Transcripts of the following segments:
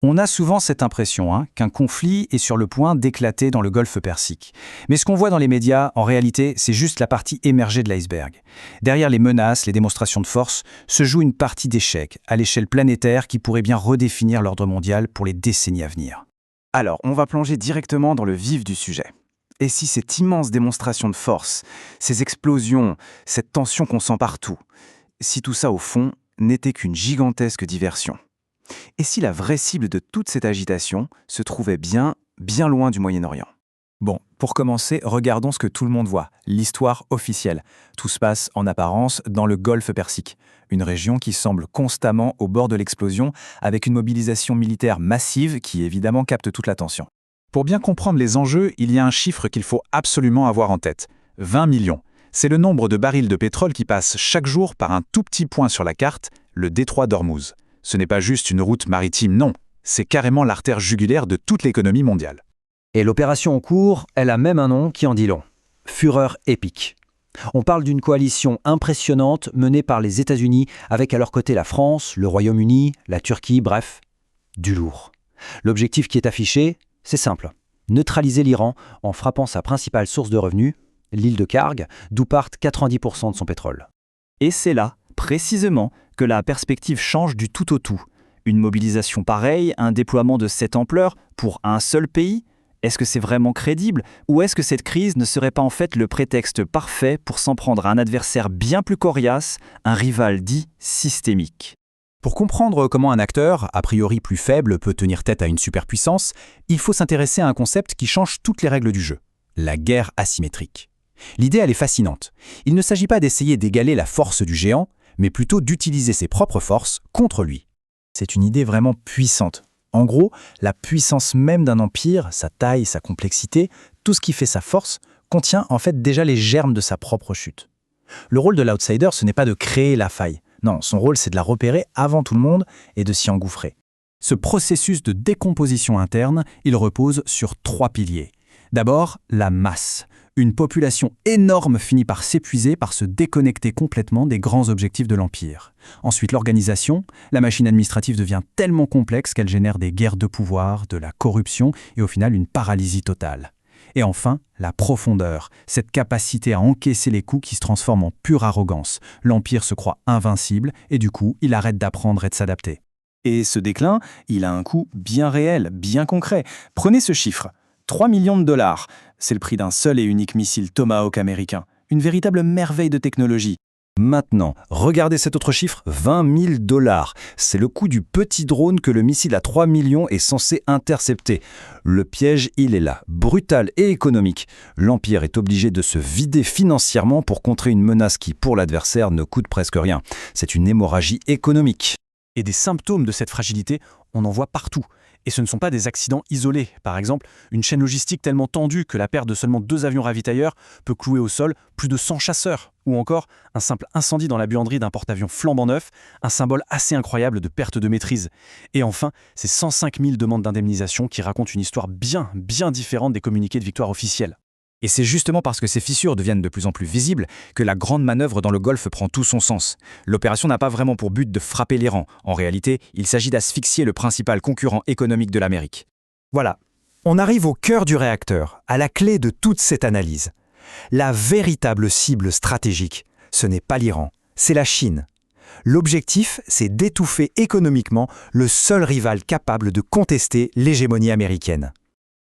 On a souvent cette impression qu'un conflit est sur le point d'éclater dans le golfe Persique. Mais ce qu'on voit dans les médias, en réalité, c'est juste la partie émergée de l'iceberg. Derrière les menaces, les démonstrations de force, se joue une partie d'échec à l'échelle planétaire qui pourrait bien redéfinir l'ordre mondial pour les décennies à venir. Alors, on va plonger directement dans le vif du sujet. Et si cette immense démonstration de force, ces explosions, cette tension qu'on sent partout, si tout ça, au fond, n'était qu'une gigantesque diversion? Et si la vraie cible de toute cette agitation se trouvait bien loin du Moyen-Orient? Bon, pour commencer, regardons ce que tout le monde voit, l'histoire officielle. Tout se passe en apparence dans le golfe Persique, une région qui semble constamment au bord de l'explosion, avec une mobilisation militaire massive qui évidemment capte toute l'attention. Pour bien comprendre les enjeux, il y a un chiffre qu'il faut absolument avoir en tête. 20 millions. C'est le nombre de barils de pétrole qui passent chaque jour par un tout petit point sur la carte, le détroit d'Ormuz. Ce n'est pas juste une route maritime, non. C'est carrément l'artère jugulaire de toute l'économie mondiale. Et l'opération en cours, elle a même un nom qui en dit long. Fureur épique. On parle d'une coalition impressionnante menée par les États-Unis avec à leur côté la France, le Royaume-Uni, la Turquie, bref, du lourd. L'objectif qui est affiché, c'est simple. Neutraliser l'Iran en frappant sa principale source de revenus, l'île de Karg, d'où partent 90% de son pétrole. Et c'est là, précisément, que la perspective change du tout au tout. Une mobilisation pareille, un déploiement de cette ampleur pour un seul pays? Est-ce que c'est vraiment crédible? Ou est-ce que cette crise ne serait pas en fait le prétexte parfait pour s'en prendre à un adversaire bien plus coriace, un rival dit systémique? Pour comprendre comment un acteur, a priori plus faible, peut tenir tête à une superpuissance, il faut s'intéresser à un concept qui change toutes les règles du jeu, la guerre asymétrique. L'idée, elle est fascinante. Il ne s'agit pas d'essayer d'égaler la force du géant, mais plutôt d'utiliser ses propres forces contre lui. C'est une idée vraiment puissante. En gros, la puissance même d'un empire, sa taille, sa complexité, tout ce qui fait sa force, contient en fait déjà les germes de sa propre chute. Le rôle de l'outsider, ce n'est pas de créer la faille. Non, son rôle, c'est de la repérer avant tout le monde et de s'y engouffrer. Ce processus de décomposition interne, il repose sur 3 piliers. D'abord, la masse. Une population énorme finit par s'épuiser, par se déconnecter complètement des grands objectifs de l'Empire. Ensuite, l'organisation. La machine administrative devient tellement complexe qu'elle génère des guerres de pouvoir, de la corruption et au final une paralysie totale. Et enfin, la profondeur, cette capacité à encaisser les coups qui se transforme en pure arrogance. L'Empire se croit invincible et du coup, il arrête d'apprendre et de s'adapter. Et ce déclin, il a un coût bien réel, bien concret. Prenez ce chiffre, 3 millions de dollars. C'est le prix d'un seul et unique missile Tomahawk américain. Une véritable merveille de technologie. Maintenant, regardez cet autre chiffre, 20 000 $. C'est le coût du petit drone que le missile à 3 millions est censé intercepter. Le piège, il est là, brutal et économique. L'Empire est obligé de se vider financièrement pour contrer une menace qui, pour l'adversaire, ne coûte presque rien. C'est une hémorragie économique. Et des symptômes de cette fragilité, on en voit partout. Et ce ne sont pas des accidents isolés. Par exemple, une chaîne logistique tellement tendue que la perte de seulement 2 avions ravitailleurs peut clouer au sol plus de 100 chasseurs. Ou encore, un simple incendie dans la buanderie d'un porte-avions flambant neuf, un symbole assez incroyable de perte de maîtrise. Et enfin, ces 105 000 demandes d'indemnisation qui racontent une histoire bien différente des communiqués de victoire officiels. Et c'est justement parce que ces fissures deviennent de plus en plus visibles que la grande manœuvre dans le Golfe prend tout son sens. L'opération n'a pas vraiment pour but de frapper l'Iran. En réalité, il s'agit d'asphyxier le principal concurrent économique de l'Amérique. Voilà, on arrive au cœur du réacteur, à la clé de toute cette analyse. La véritable cible stratégique, ce n'est pas l'Iran, c'est la Chine. L'objectif, c'est d'étouffer économiquement le seul rival capable de contester l'hégémonie américaine.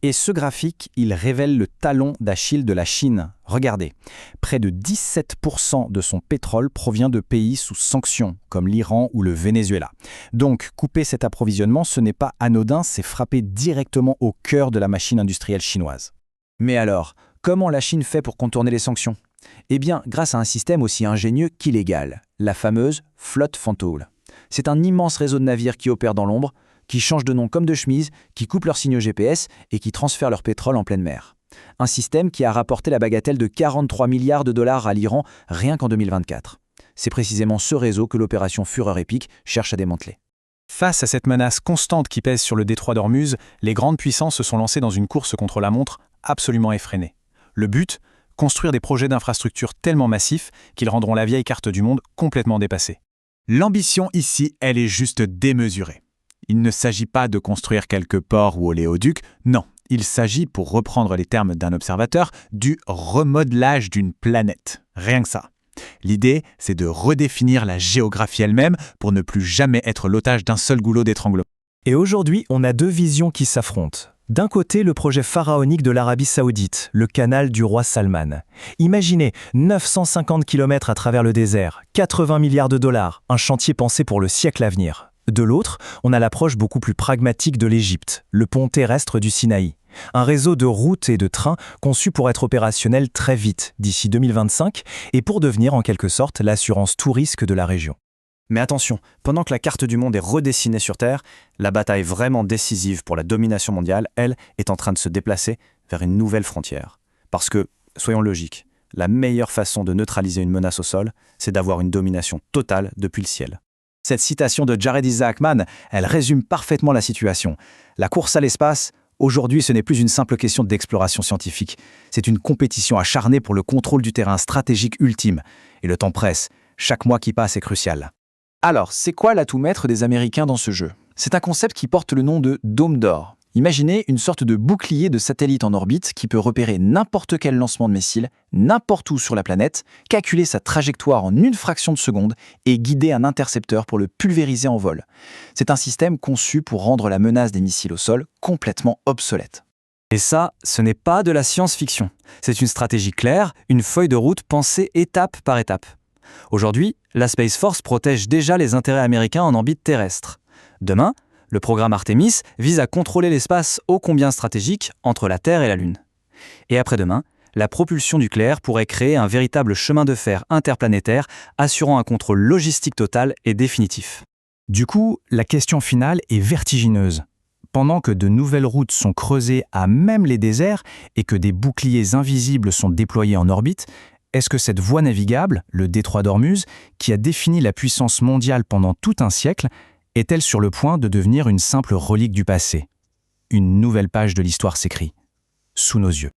Et ce graphique, il révèle le talon d'Achille de la Chine. Regardez, près de 17% de son pétrole provient de pays sous sanctions, comme l'Iran ou le Venezuela. Donc, couper cet approvisionnement, ce n'est pas anodin, c'est frapper directement au cœur de la machine industrielle chinoise. Mais alors, comment la Chine fait pour contourner les sanctions? Eh bien, grâce à un système aussi ingénieux qu'illégal, la fameuse flotte fantôme. C'est un immense réseau de navires qui opère dans l'ombre, qui changent de nom comme de chemise, qui coupent leurs signaux GPS et qui transfèrent leur pétrole en pleine mer. Un système qui a rapporté la bagatelle de 43 milliards de dollars à l'Iran rien qu'en 2024. C'est précisément ce réseau que l'opération Fureur épique cherche à démanteler. Face à cette menace constante qui pèse sur le détroit d'Ormuz, les grandes puissances se sont lancées dans une course contre la montre absolument effrénée. Le but? Construire des projets d'infrastructures tellement massifs qu'ils rendront la vieille carte du monde complètement dépassée. L'ambition ici, elle est juste démesurée. Il ne s'agit pas de construire quelques ports ou oléoducs, non. Il s'agit, pour reprendre les termes d'un observateur, du remodelage d'une planète. Rien que ça. L'idée, c'est de redéfinir la géographie elle-même pour ne plus jamais être l'otage d'un seul goulot d'étranglement. Et aujourd'hui, on a deux visions qui s'affrontent. D'un côté, le projet pharaonique de l'Arabie Saoudite, le canal du roi Salman. Imaginez 950 km à travers le désert, 80 milliards de dollars, un chantier pensé pour le siècle à venir. De l'autre, on a l'approche beaucoup plus pragmatique de l'Égypte, le pont terrestre du Sinaï. Un réseau de routes et de trains conçu pour être opérationnel très vite, d'ici 2025, et pour devenir en quelque sorte l'assurance tout risque de la région. Mais attention, pendant que la carte du monde est redessinée sur Terre, la bataille vraiment décisive pour la domination mondiale, elle, est en train de se déplacer vers une nouvelle frontière. Parce que, soyons logiques, la meilleure façon de neutraliser une menace au sol, c'est d'avoir une domination totale depuis le ciel. Cette citation de Jared Isaacman, elle résume parfaitement la situation. La course à l'espace, aujourd'hui, ce n'est plus une simple question d'exploration scientifique. C'est une compétition acharnée pour le contrôle du terrain stratégique ultime. Et le temps presse. Chaque mois qui passe est crucial. Alors, c'est quoi l'atout maître des Américains dans ce jeu? C'est un concept qui porte le nom de dôme d'or. Imaginez une sorte de bouclier de satellite en orbite qui peut repérer n'importe quel lancement de missile, n'importe où sur la planète, calculer sa trajectoire en une fraction de seconde et guider un intercepteur pour le pulvériser en vol. C'est un système conçu pour rendre la menace des missiles au sol complètement obsolète. Et ça, ce n'est pas de la science-fiction. C'est une stratégie claire, une feuille de route pensée étape par étape. Aujourd'hui, la Space Force protège déjà les intérêts américains en orbite terrestre. Demain, le programme Artemis vise à contrôler l'espace ô combien stratégique entre la Terre et la Lune. Et après-demain, la propulsion nucléaire pourrait créer un véritable chemin de fer interplanétaire assurant un contrôle logistique total et définitif. Du coup, la question finale est vertigineuse. Pendant que de nouvelles routes sont creusées à même les déserts et que des boucliers invisibles sont déployés en orbite, est-ce que cette voie navigable, le détroit d'Ormuz, qui a défini la puissance mondiale pendant tout un siècle, est-elle sur le point de devenir une simple relique du passé? Une nouvelle page de l'histoire s'écrit, sous nos yeux.